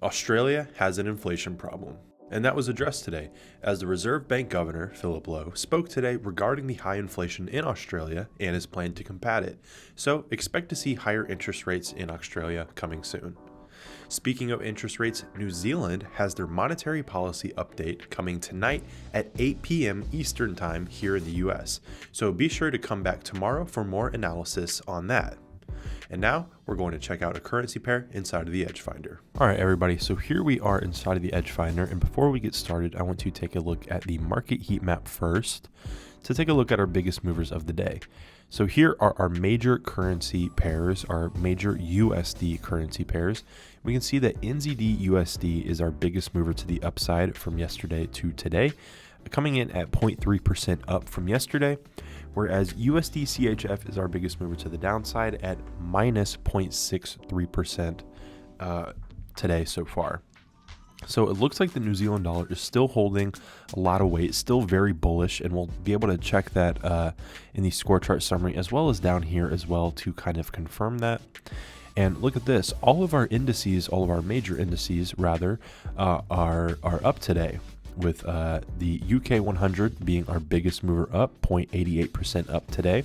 Australia has an inflation problem, and that was addressed today as the Reserve Bank Governor, Philip Lowe, spoke today regarding the high inflation in Australia and his plan to combat it. So expect to see higher interest rates in Australia coming soon. Speaking of interest rates, New Zealand has their monetary policy update coming tonight at 8 p.m. Eastern Time here in the US. So be sure to come back tomorrow for more analysis on that. And now we're going to check out a currency pair inside of the Edge Finder. All right, everybody. So here we are inside of the Edge Finder. And before we get started, I want to take a look at the market heat map first to take a look at our biggest movers of the day. So here are our major currency pairs, our major USD currency pairs. We can see that NZD USD is our biggest mover to the upside from yesterday to today, coming in at 0.3% up from yesterday, whereas USD CHF is our biggest mover to the downside at minus 0.63% today so far. So it looks like the New Zealand dollar is still holding a lot of weight, still very bullish, and we'll be able to check that in the Scorechart Summary as well as down here as well to kind of confirm that. And look at this, all of our indices, all of our major indices rather, are up today, with the UK 100 being our biggest mover up, 0.88% up today.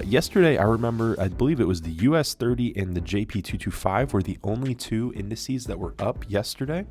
Yesterday, I believe it was the US 30 and the JP 225 were the only two indices that were up yesterday,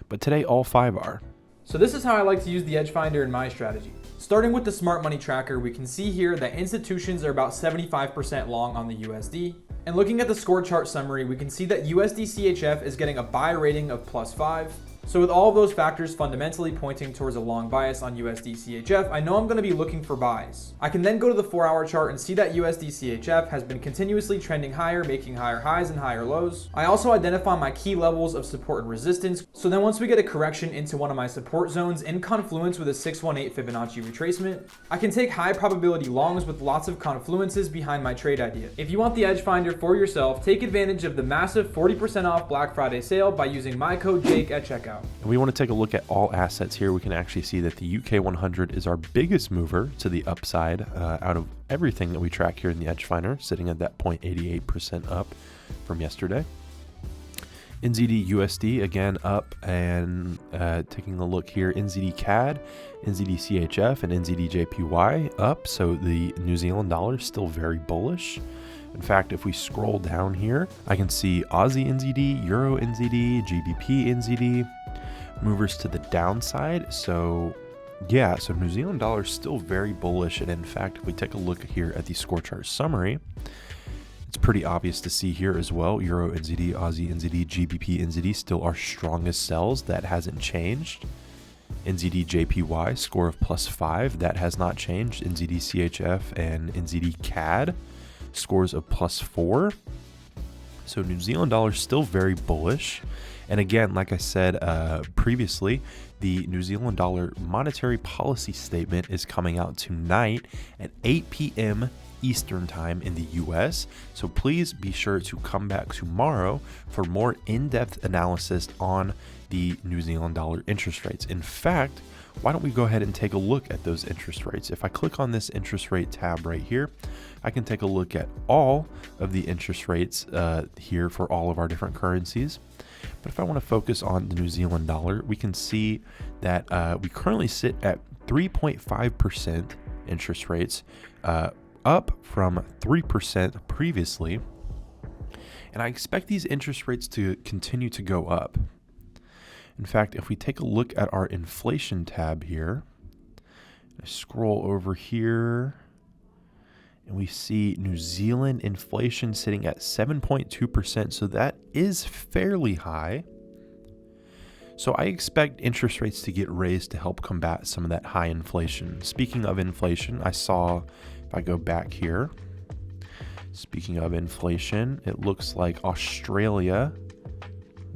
but today all five are. So this is how I like to use the Edge Finder in my strategy. Starting with the Smart Money Tracker, we can see here that institutions are about 75% long on the USD. And looking at the Scorechart Summary, we can see that USD CHF is getting a buy rating of +5. So with all of those factors fundamentally pointing towards a long bias on USD CHF, I know I'm going to be looking for buys. I can then go to the 4-hour chart and see that USD CHF has been continuously trending higher, making higher highs and higher lows. I also identify my key levels of support and resistance. So then once we get a correction into one of my support zones in confluence with a 618 Fibonacci retracement, I can take high probability longs with lots of confluences behind my trade idea. If you want the Edge Finder for yourself, take advantage of the massive 40% off Black Friday sale by using my code Jake at checkout. And we want to take a look at all assets here. We can actually see that the UK 100 is our biggest mover to the upside out of everything that we track here in the Edge Finder, sitting at that 0.88% up from yesterday. NZD USD again up, and taking a look here, NZD CAD, NZD CHF, and NZD JPY up. So the New Zealand dollar is still very bullish. In fact, if we scroll down here, I can see Aussie NZD, Euro NZD, GBP NZD, movers to the downside. So yeah, so New Zealand dollar is still very bullish. And in fact, if we take a look here at the Scorechart Summary, it's pretty obvious to see here as well. Euro NZD, Aussie NZD, GBP NZD still our strongest sells. That hasn't changed. NZD JPY score of +5. That has not changed. NZD CHF and NZD CAD scores of +4. So New Zealand dollar is still very bullish. And again, like I said previously, the New Zealand dollar monetary policy statement is coming out tonight at 8 p.m. Eastern Time in the US. So please be sure to come back tomorrow for more in-depth analysis on the New Zealand dollar interest rates. In fact, why don't we go ahead and take a look at those interest rates? If I click on this interest rate tab right here, I can take a look at all of the interest rates here for all of our different currencies. But if I want to focus on the New Zealand dollar, we can see that we currently sit at 3.5% interest rates, up from 3% previously. And I expect these interest rates to continue to go up. In fact, if we take a look at our inflation tab here, I scroll over here, and we see New Zealand inflation sitting at 7.2%. So that is fairly high. So I expect interest rates to get raised to help combat some of that high inflation. Speaking of inflation, I saw, if I go back here, speaking of inflation, it looks like Australia,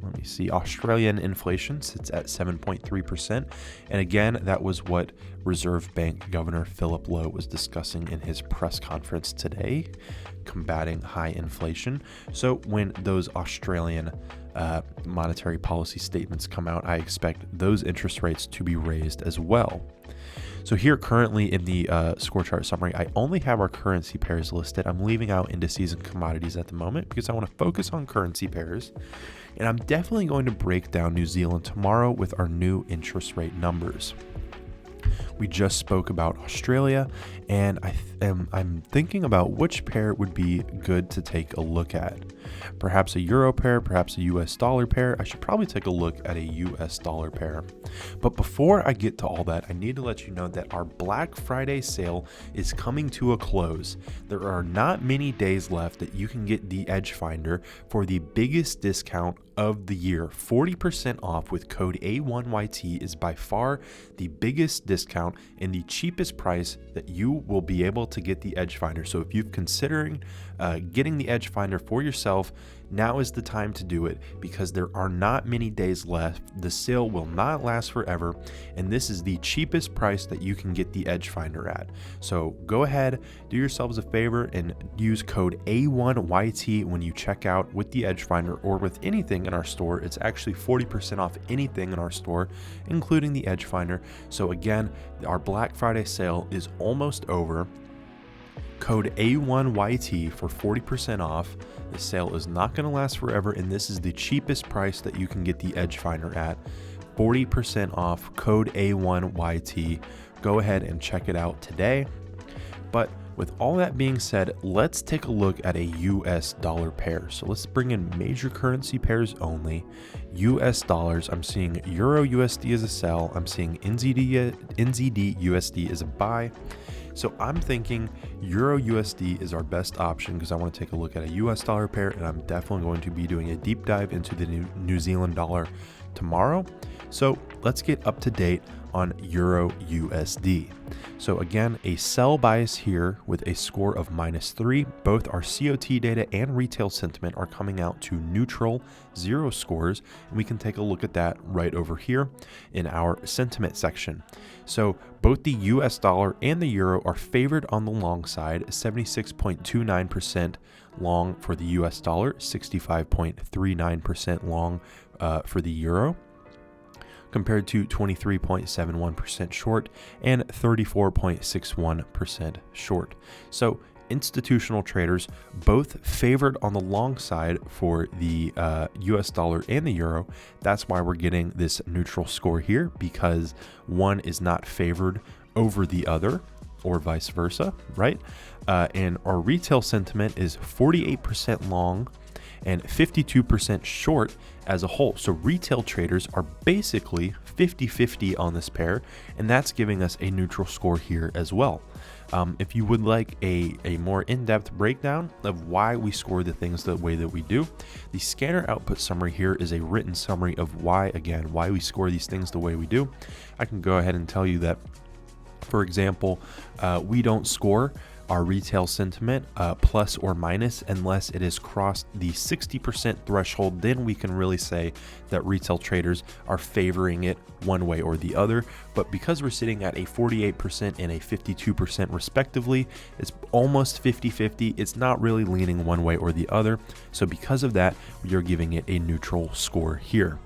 let me see, Australian inflation sits at 7.3%. And again, that was what Reserve Bank Governor Philip Lowe was discussing in his press conference today, combating high inflation. So when those Australian monetary policy statements come out, I expect those interest rates to be raised as well. So here currently in the Scorechart Summary, I only have our currency pairs listed. I'm leaving out indices and commodities at the moment because I want to focus on currency pairs. And I'm definitely going to break down New Zealand tomorrow with our new interest rate numbers. We just spoke about Australia, and I'm thinking about which pair would be good to take a look at. Perhaps a euro pair, perhaps a US dollar pair. I should probably take a look at a US dollar pair. But before I get to all that, I need to let you know that our Black Friday sale is coming to a close. There are not many days left that you can get the Edge Finder for the biggest discount of the year. 40% off with code A1YT is by far the biggest discount and the cheapest price that you will be able to get the Edge Finder. So if you're considering getting the Edge Finder for yourself, now is the time to do it because there are not many days left. The sale will not last forever, and this is the cheapest price that you can get the Edge Finder at. So go ahead, do yourselves a favor and use code A1YT when you check out with the Edge Finder or with anything in our store. It's actually 40% off anything in our store, including the Edge Finder. So again, our Black Friday sale is almost over. Code A1YT for 40% off. The sale is not going to last forever, and this is the cheapest price that you can get the Edge Finder at. 40% off, code A1YT. Go ahead and check it out today. But with all that being said, let's take a look at a US dollar pair. So let's bring in major currency pairs only. US dollars, I'm seeing Euro USD as a sell. I'm seeing NZD USD as a buy. So I'm thinking Euro USD is our best option because I want to take a look at a US dollar pair, and I'm definitely going to be doing a deep dive into the New Zealand dollar tomorrow. So let's get up to date on Euro USD. So again, a sell bias here with a score of -3. Both our COT data and retail sentiment are coming out to neutral, 0 scores, and we can take a look at that right over here in our sentiment section. So both the US dollar and the euro are favored on the long side, 76.29% long for the US dollar, 65.39% long for the euro, compared to 23.71% short and 34.61% short. So institutional traders both favored on the long side for the US dollar and the euro. That's why we're getting this neutral score here, because one is not favored over the other or vice versa, right? And our retail sentiment is 48% long and 52% short as a whole. So retail traders are basically 50-50 on this pair, and that's giving us a neutral score here as well. If you would like a more in-depth breakdown of why we score the things the way that we do, the scanner output summary here is a written summary of why we score these things the way we do. I can go ahead and tell you that, for example, we don't score our retail sentiment plus or minus unless it has crossed the 60% threshold. Then we can really say that retail traders are favoring it one way or the other. But because we're sitting at a 48% and a 52% respectively, it's almost 50-50. It's not really leaning one way or the other. So because of that, we are giving it a neutral score here.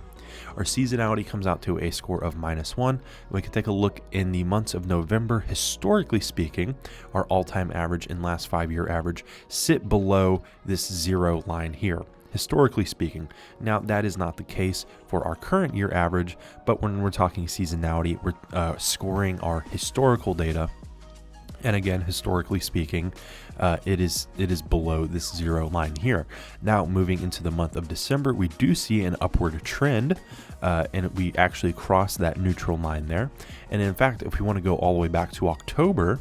Our seasonality comes out to a score of -1. We can take a look in the months of November. Historically speaking, our all-time average and last 5-year average sit below this 0 line here. Historically speaking. Now, that is not the case for our current year average, but when we're talking seasonality, we're scoring our historical data. And again, historically speaking, it is below this 0 line here. Now, moving into the month of December, we do see an upward trend, and we actually cross that neutral line there. And in fact, if we want to go all the way back to October,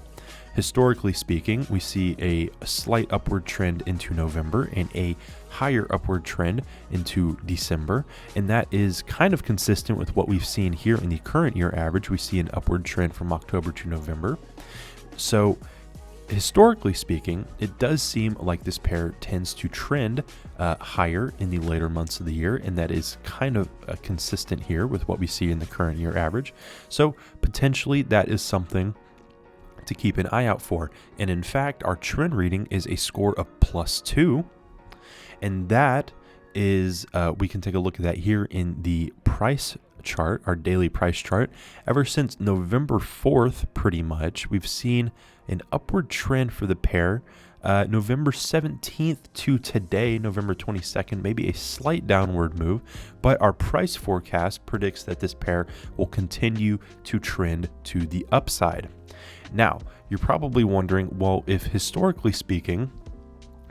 historically speaking, we see a slight upward trend into November and a higher upward trend into December. And that is kind of consistent with what we've seen here in the current year average. We see an upward trend from October to November. So historically speaking, it does seem like this pair tends to trend higher in the later months of the year, and that is kind of consistent here with what we see in the current year average. So potentially that is something to keep an eye out for. And in fact, our trend reading is a score of +2, and that is, we can take a look at that here in the price chart, our daily price chart, ever since November 4th, pretty much, we've seen an upward trend for the pair. November 17th to today, November 22nd, maybe a slight downward move, but our price forecast predicts that this pair will continue to trend to the upside. Now, you're probably wondering, well, if historically speaking,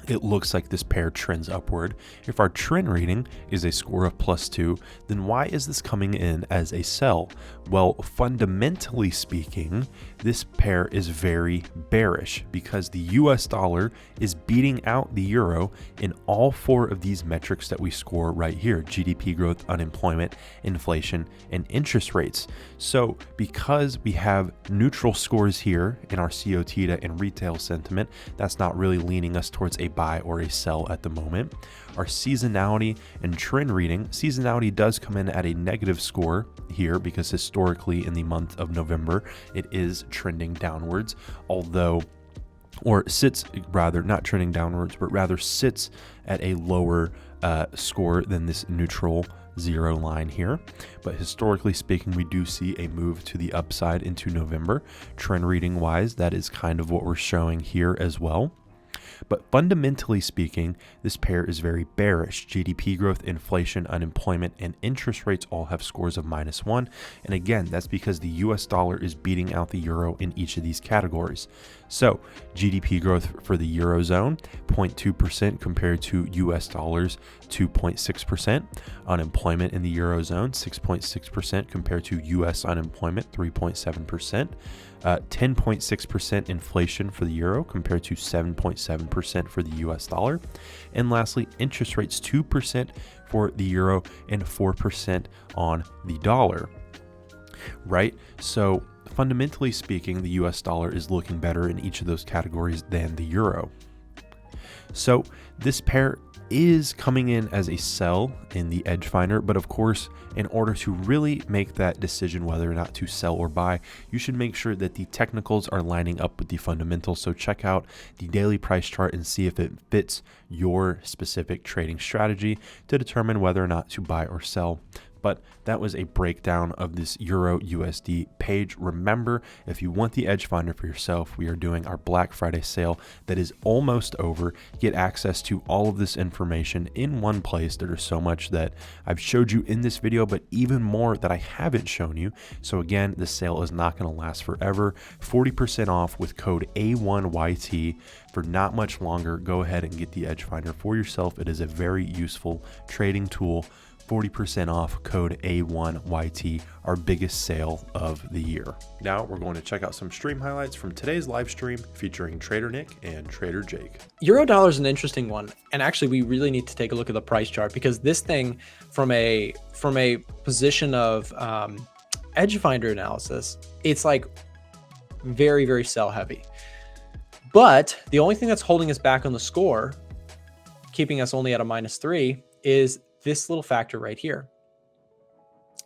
it looks like this pair trends upward. If our trend reading is a score of +2, then why is this coming in as a sell? Well, fundamentally speaking, this pair is very bearish because the US dollar is beating out the euro in all 4 of these metrics that we score right here: GDP growth, unemployment, inflation, and interest rates. So because we have neutral scores here in our COTITA and retail sentiment, that's not really leaning us towards a buy or a sell at the moment. Our seasonality and trend reading, seasonality does come in at a negative score here because historically in the month of November, it is trending downwards, sits rather, not trending downwards, but rather sits at a lower score than this neutral 0 line here. But historically speaking, we do see a move to the upside into November. Trend reading wise, that is kind of what we're showing here as well. But fundamentally speaking, this pair is very bearish. GDP growth, inflation, unemployment, and interest rates all have scores of -1. And again, that's because the US dollar is beating out the euro in each of these categories. So GDP growth for the Eurozone, 0.2% compared to US dollars, 2.6%. Unemployment in the Eurozone, 6.6% compared to US unemployment, 3.7%. 10.6% inflation for the euro compared to 7.7% for the US dollar. And lastly, interest rates 2% for the euro and 4% on the dollar. Right? So fundamentally speaking, the US dollar is looking better in each of those categories than the euro. So this pair is coming in as a sell in the edge finder, but of course, in order to really make that decision whether or not to sell or buy, you should make sure that the technicals are lining up with the fundamentals. So check out the daily price chart and see if it fits your specific trading strategy to determine whether or not to buy or sell. But that was a breakdown of this Euro USD page. Remember, if you want the edge finder for yourself, we are doing our Black Friday sale that is almost over. Get access to all of this information in one place. There's so much that I've showed you in this video, but even more that I haven't shown you. So again, the sale is not going to last forever. 40% off with code A1YT for not much longer. Go ahead and get the edge finder for yourself. It is a very useful trading tool. 40% off, code A1YT, our biggest sale of the year. Now we're going to check out some stream highlights from today's live stream featuring Trader Nick and Trader Jake. Euro dollar is an interesting one. And actually we really need to take a look at the price chart because this thing from a position of edge finder analysis, it's like very, very sell heavy. But the only thing that's holding us back on the score, keeping us only at a -3, is this little factor right here,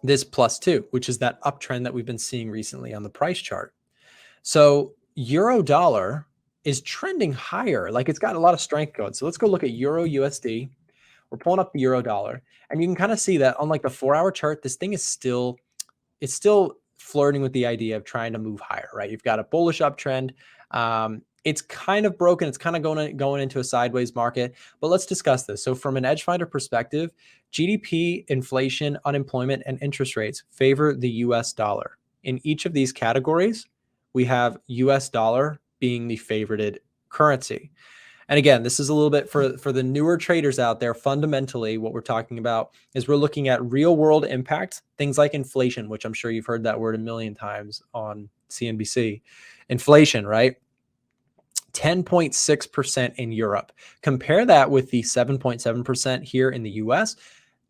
this +2, which is that uptrend that we've been seeing recently on the price chart. So euro dollar is trending higher, like it's got a lot of strength going. So let's go look at Euro USD. We're pulling up the euro dollar, and you can kind of see that on like the 4-hour chart, this thing is still flirting with the idea of trying to move higher, right? You've got a bullish uptrend. It's kind of broken. It's kind of going into a sideways market, but let's discuss this. So from an edge finder perspective, GDP, inflation, unemployment, and interest rates favor the US dollar. In each of these categories, we have US dollar being the favorited currency. And again, this is a little bit for the newer traders out there. Fundamentally, what we're talking about is we're looking at real world impact, things like inflation, which I'm sure you've heard that word a million times on CNBC. Inflation, right? 10.6% in Europe. Compare that with the 7.7% here in the US.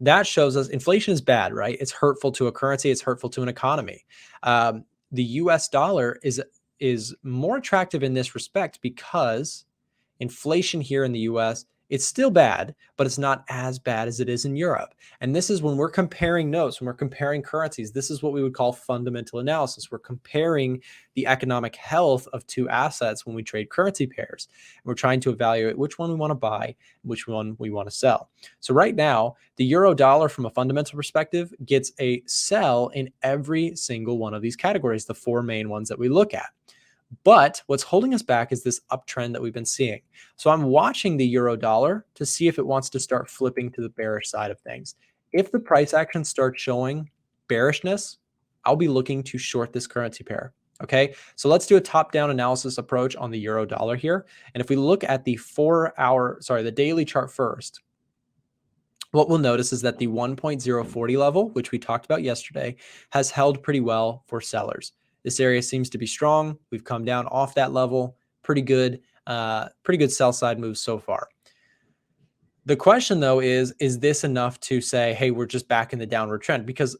That shows us inflation is bad, right? It's hurtful to a currency. It's hurtful to an economy. The US dollar is more attractive in this respect because inflation here in the US It's still bad, but it's not as bad as it is in Europe. And this is when we're comparing notes, when we're comparing currencies, this is what we would call fundamental analysis. We're comparing the economic health of two assets when we trade currency pairs. And we're trying to evaluate which one we want to buy, which one we want to sell. So right now, the euro dollar from a fundamental perspective gets a sell in every single one of these categories, the four main ones that we look at. But what's holding us back is this uptrend that we've been seeing. So I'm watching the euro dollar to see if it wants to start flipping to the bearish side of things. If the price action starts showing bearishness, I'll be looking to short this currency pair. Okay, so let's do a top-down analysis approach on the euro dollar here. And if we look at the the daily chart first, what we'll notice is that the 1.040 level, which we talked about yesterday, has held pretty well for sellers. This area seems to be strong. We've come down off that level. Pretty good sell side moves so far. The question though is this enough to say, hey, we're just back in the downward trend? Because,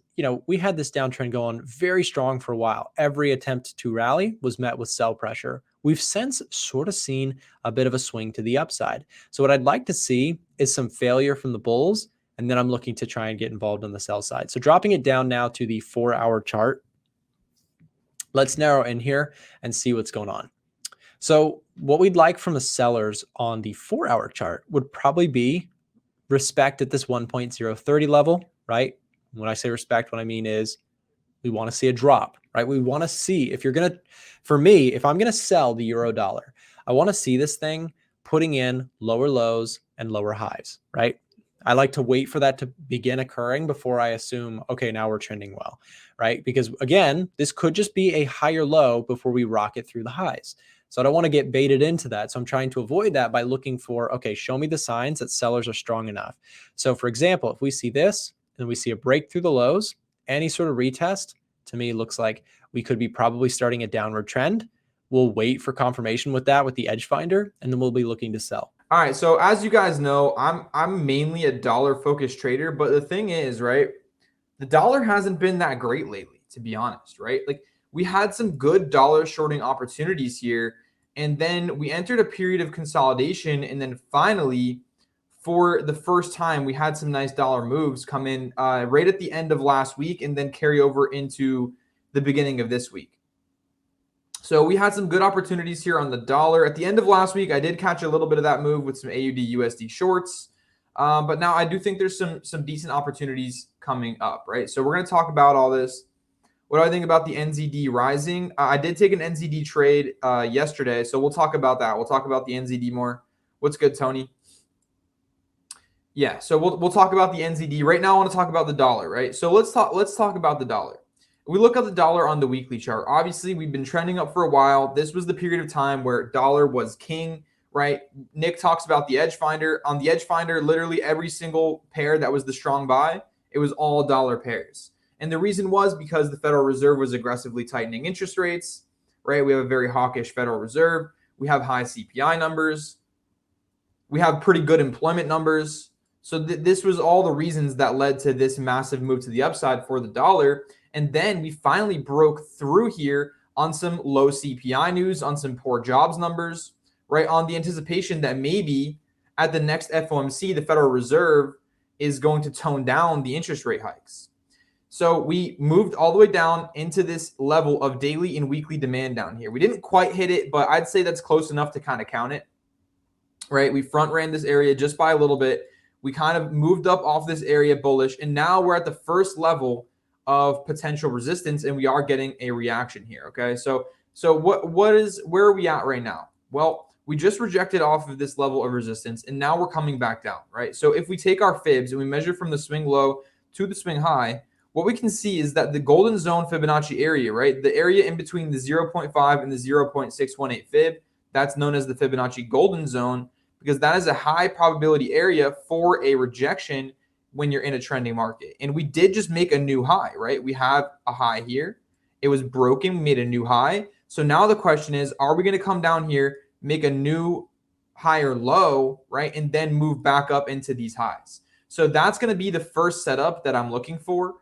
we had this downtrend going very strong for a while. Every attempt to rally was met with sell pressure. We've since sort of seen a bit of a swing to the upside. So what I'd like to see is some failure from the bulls, and then I'm looking to try and get involved on the sell side. So dropping it down now to the 4-hour chart. Let's narrow in here and see what's going on. So what we'd like from the sellers on the 4-hour chart would probably be respect at this 1.030 level, right? When I say respect, what I mean is we want to see a drop, right? We want to see if I'm going to sell the euro dollar, I want to see this thing putting in lower lows and lower highs, right? I like to wait for that to begin occurring before I assume, okay, now we're trending well, right? Because again, this could just be a higher low before we rocket through the highs. So I don't want to get baited into that. So I'm trying to avoid that by looking for, okay, show me the signs that sellers are strong enough. So for example, if we see this and we see a break through the lows, any sort of retest to me looks like we could be probably starting a downward trend. We'll wait for confirmation with that with the edge finder, and then we'll be looking to sell. All right, so as you guys know, I'm mainly a dollar focused trader, but the thing is, right, the dollar hasn't been that great lately, to be honest, right? Like we had some good dollar shorting opportunities here, and then we entered a period of consolidation, and then finally, for the first time, we had some nice dollar moves come in right at the end of last week and then carry over into the beginning of this week. So we had some good opportunities here on the dollar. At the end of last week, I did catch a little bit of that move with some AUD USD shorts. But now I do think there's some decent opportunities coming up, right? So we're going to talk about all this. What do I think about the NZD rising? I did take an NZD trade yesterday, so we'll talk about that. We'll talk about the NZD more. What's good, Tony? Yeah, so we'll talk about the NZD. Right now I want to talk about the dollar, right? So let's talk about the dollar. We look at the dollar on the weekly chart. Obviously, we've been trending up for a while. This was the period of time where dollar was king, right? Nick talks about the edge finder. On the edge finder, literally every single pair that was the strong buy, it was all dollar pairs. And the reason was because the Federal Reserve was aggressively tightening interest rates, right? We have a very hawkish Federal Reserve. We have high CPI numbers. We have pretty good employment numbers. So this was all the reasons that led to this massive move to the upside for the dollar. And then we finally broke through here on some low CPI news, on some poor jobs numbers, right? On the anticipation that maybe at the next FOMC, the Federal Reserve is going to tone down the interest rate hikes. So we moved all the way down into this level of daily and weekly demand down here. We didn't quite hit it, but I'd say that's close enough to kind of count it, right? We front ran this area just by a little bit. We kind of moved up off this area bullish, and now we're at the first level of potential resistance, and we are getting a reaction here. Okay, so where are we at right now? Well, we just rejected off of this level of resistance, and now we're coming back down, right? So if we take our fibs and we measure from the swing low to the swing high, what we can see is that the golden zone Fibonacci area, right, the area in between the 0.5 and the 0.618 fib, that's known as the Fibonacci golden zone, because that is a high probability area for a rejection when you're in a trending market. And we did just make a new high, right? We have a high here. It was broken. We made a new high. So now the question is, are we going to come down here, make a new higher low, right? And then move back up into these highs. So that's going to be the first setup that I'm looking for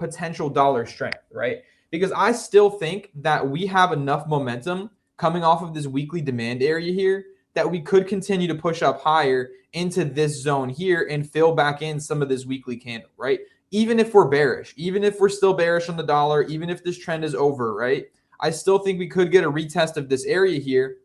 potential dollar strength, right? Because I still think that we have enough momentum coming off of this weekly demand area here that we could continue to push up higher into this zone here and fill back in some of this weekly candle, right? Even if we're bearish, even if we're still bearish on the dollar, even if this trend is over, right? I still think we could get a retest of this area here.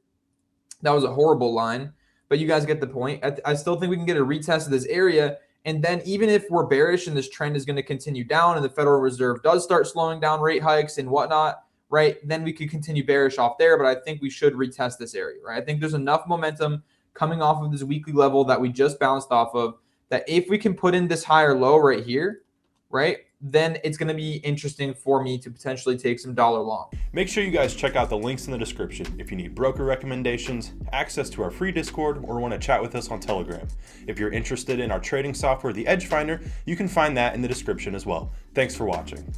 That was a horrible line, but you guys get the point. I still think we can get a retest of this area. And then even if we're bearish and this trend is going to continue down and the Federal Reserve does start slowing down rate hikes and whatnot, right, then we could continue bearish off there. But I think we should retest this area, right? I think there's enough momentum coming off of this weekly level that we just bounced off of that if we can put in this higher low right here, right, then it's going to be interesting for me to potentially take some dollar long. Make sure you guys check out the links in the description if you need broker recommendations, access to our free Discord, or want to chat with us on Telegram. If you're interested in our trading software, the Edge Finder, you can find that in the description as well. Thanks for watching.